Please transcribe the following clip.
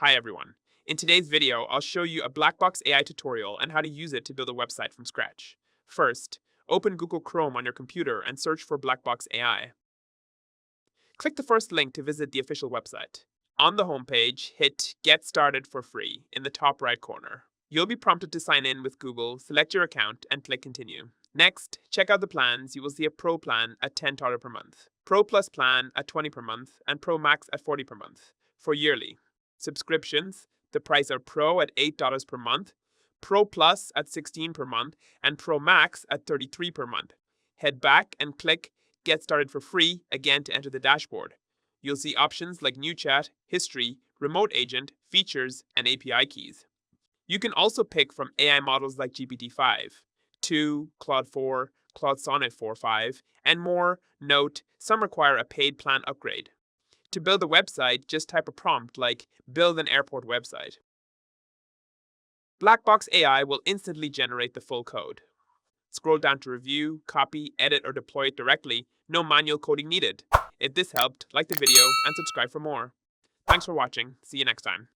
Hi everyone. In today's video, I'll show you a Blackbox AI tutorial and how to use it to build a website from scratch. First, open Google Chrome on your computer and search for Blackbox AI. Click the first link to visit the official website. On the homepage, hit Get Started for free in the top right corner. You'll be prompted to sign in with Google, select your account, and click Continue. Next, check out the plans. You will see a Pro plan at $10 per month, Pro Plus plan at $20 per month, and Pro Max at $40 per month for yearly. Subscriptions, the price are Pro at $8 per month, Pro Plus at $16 per month, and Pro Max at $33 per month. Head back and click Get Started for free again to enter the dashboard. You'll see options like New Chat, History, Remote Agent, Features, and API keys. You can also pick from AI models like GPT-5, 2, Claude 4, Claude Sonnet 4.5, and more. Note, some require a paid plan upgrade. To build a website, just type a prompt like Build an airport website. Blackbox AI will instantly generate the full code. Scroll down to review, copy, edit, or deploy it directly. No manual coding needed. If this helped, like the video and subscribe for more. Thanks for watching. See you next time.